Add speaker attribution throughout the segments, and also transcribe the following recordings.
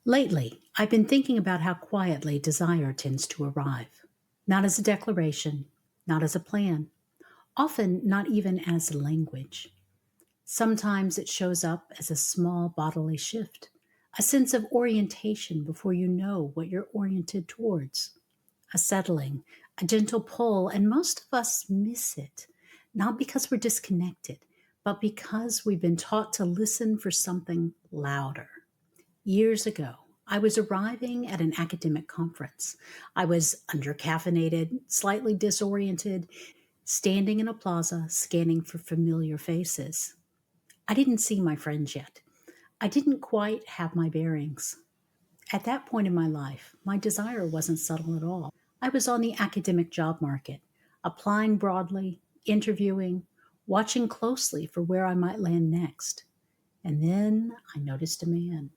Speaker 1: Lately, I've been thinking about how quietly desire tends to arrive. Not as a declaration, not as a plan, often not even as language. Sometimes it shows up as a small bodily shift, a sense of orientation before you know what you're oriented towards, a settling, a gentle pull, and most of us miss it, not because we're disconnected, but because we've been taught to listen for something louder. Years ago, I was arriving at an academic conference. I was undercaffeinated, slightly disoriented, standing in a plaza, scanning for familiar faces. I didn't see my friends yet. I didn't quite have my bearings. At that point in my life, my desire wasn't subtle at all. I was on the academic job market, applying broadly, interviewing, watching closely for where I might land next. And then I noticed a man.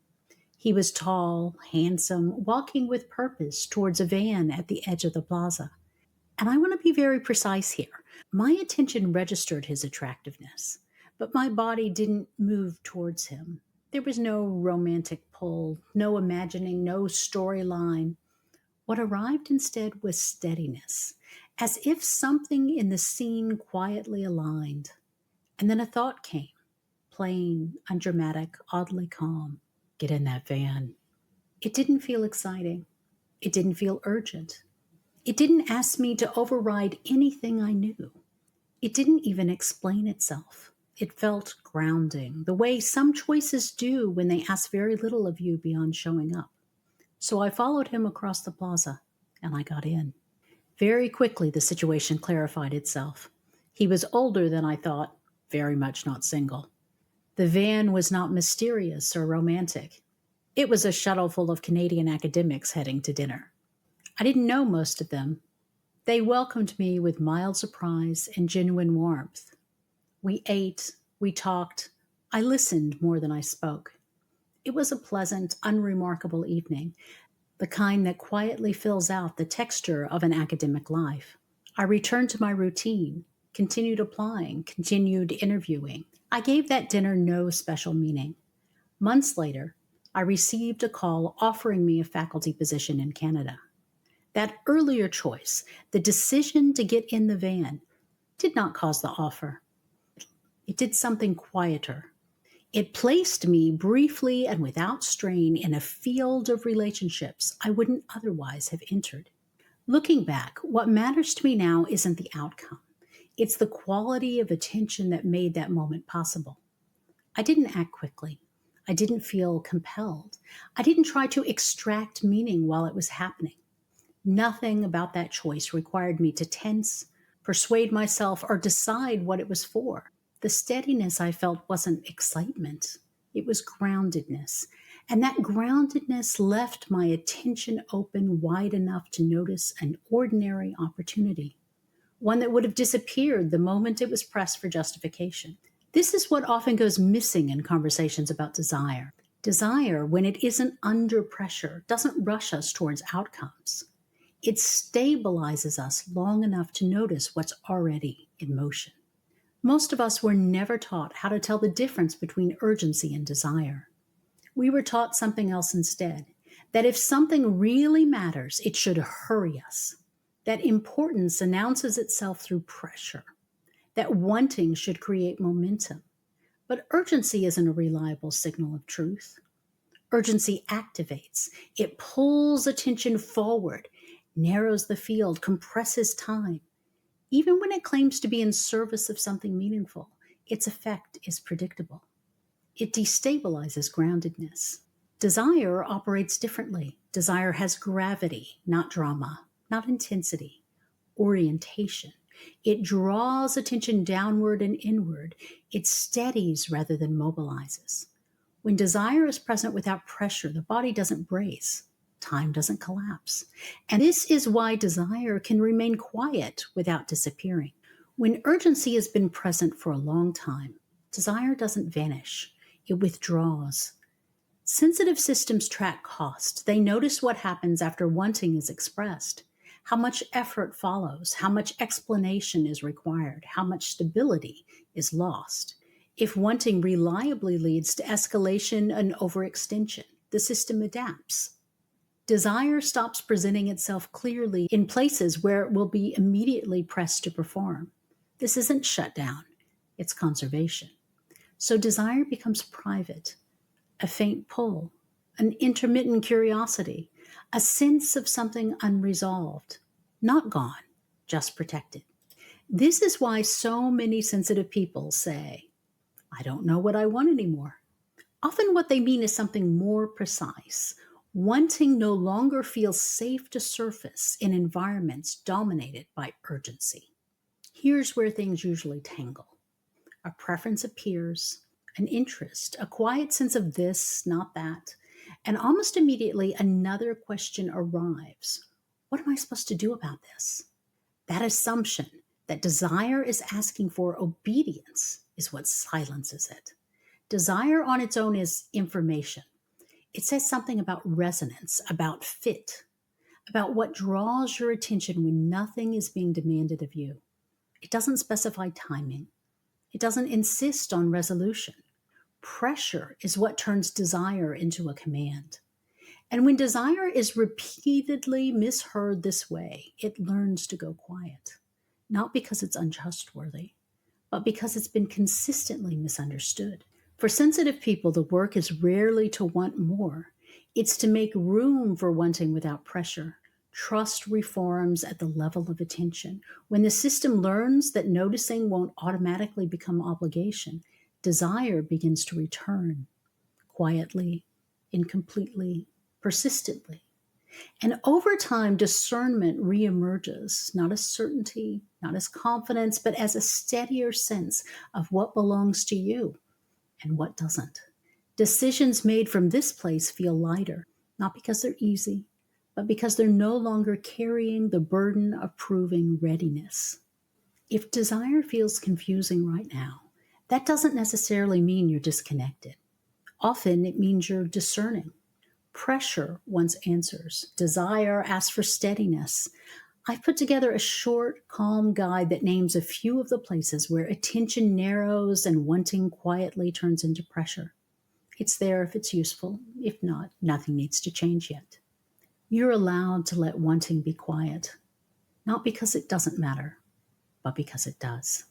Speaker 1: He was tall, handsome, walking with purpose towards a van at the edge of the plaza. And I want to be very precise here. My attention registered his attractiveness, but my body didn't move towards him. There was no romantic pull, no imagining, no storyline. What arrived instead was steadiness, as if something in the scene quietly aligned. And then a thought came, plain, undramatic, oddly calm. Get in that van. It didn't feel exciting. It didn't feel urgent. It didn't ask me to override anything I knew. It didn't even explain itself. It felt grounding, the way some choices do when they ask very little of you beyond showing up. So I followed him across the plaza, and I got in. Very quickly, the situation clarified itself. He was older than I thought, very much not single. The van was not mysterious or romantic. It was a shuttle full of Canadian academics heading to dinner. I didn't know most of them. They welcomed me with mild surprise and genuine warmth. We ate, we talked. I listened more than I spoke. It was a pleasant, unremarkable evening, the kind that quietly fills out the texture of an academic life. I returned to my routine, continued applying, continued interviewing. I gave that dinner no special meaning. Months later, I received a call offering me a faculty position in Canada. That earlier choice, the decision to get in the van, did not cause the offer. It did something quieter. It placed me briefly and without strain in a field of relationships I wouldn't otherwise have entered. Looking back, what matters to me now isn't the outcome. It's the quality of attention that made that moment possible. I didn't act quickly. I didn't feel compelled. I didn't try to extract meaning while it was happening. Nothing about that choice required me to tense, persuade myself, or decide what it was for. The steadiness I felt wasn't excitement, it was groundedness. And that groundedness left my attention open wide enough to notice an ordinary opportunity, one that would have disappeared the moment it was pressed for justification. This is what often goes missing in conversations about desire. Desire, when it isn't under pressure, doesn't rush us towards outcomes. It stabilizes us long enough to notice what's already in motion. Most of us were never taught how to tell the difference between urgency and desire. We were taught something else instead, that if something really matters, it should hurry us, that importance announces itself through pressure, that wanting should create momentum. But urgency isn't a reliable signal of truth. Urgency activates. It pulls attention forward, narrows the field, compresses time. Even when it claims to be in service of something meaningful, its effect is predictable. It destabilizes groundedness. Desire operates differently. Desire has gravity, not drama, not intensity, orientation. It draws attention downward and inward. It steadies rather than mobilizes. When desire is present without pressure, the body doesn't brace. Time doesn't collapse. And this is why desire can remain quiet without disappearing. When urgency has been present for a long time, desire doesn't vanish. It withdraws. Sensitive systems track cost. They notice what happens after wanting is expressed, how much effort follows, how much explanation is required, how much stability is lost. If wanting reliably leads to escalation and overextension, the system adapts. Desire stops presenting itself clearly in places where it will be immediately pressed to perform. This isn't shutdown, it's conservation. So desire becomes private, a faint pull, an intermittent curiosity, a sense of something unresolved, not gone, just protected. This is why so many sensitive people say, I don't know what I want anymore. Often what they mean is something more precise. Wanting no longer feels safe to surface in environments dominated by urgency. Here's where things usually tangle. A preference appears, an interest, a quiet sense of this, not that, and almost immediately another question arrives. What am I supposed to do about this? That assumption that desire is asking for obedience is what silences it. Desire on its own is information. It says something about resonance, about fit, about what draws your attention when nothing is being demanded of you. It doesn't specify timing. It doesn't insist on resolution. Pressure is what turns desire into a command. And when desire is repeatedly misheard this way, it learns to go quiet, not because it's untrustworthy, but because it's been consistently misunderstood. For sensitive people, the work is rarely to want more. It's to make room for wanting without pressure. Trust reforms at the level of attention. When the system learns that noticing won't automatically become obligation, desire begins to return quietly, incompletely, persistently. And over time, discernment reemerges, not as certainty, not as confidence, but as a steadier sense of what belongs to you and what doesn't. Decisions made from this place feel lighter, not because they're easy, but because they're no longer carrying the burden of proving readiness. If desire feels confusing right now, that doesn't necessarily mean you're disconnected. Often it means you're discerning. Pressure wants answers. Desire asks for steadiness. I've put together a short, calm guide that names a few of the places where attention narrows and wanting quietly turns into pressure. It's there if it's useful. If not, nothing needs to change yet. You're allowed to let wanting be quiet, not because it doesn't matter, but because it does.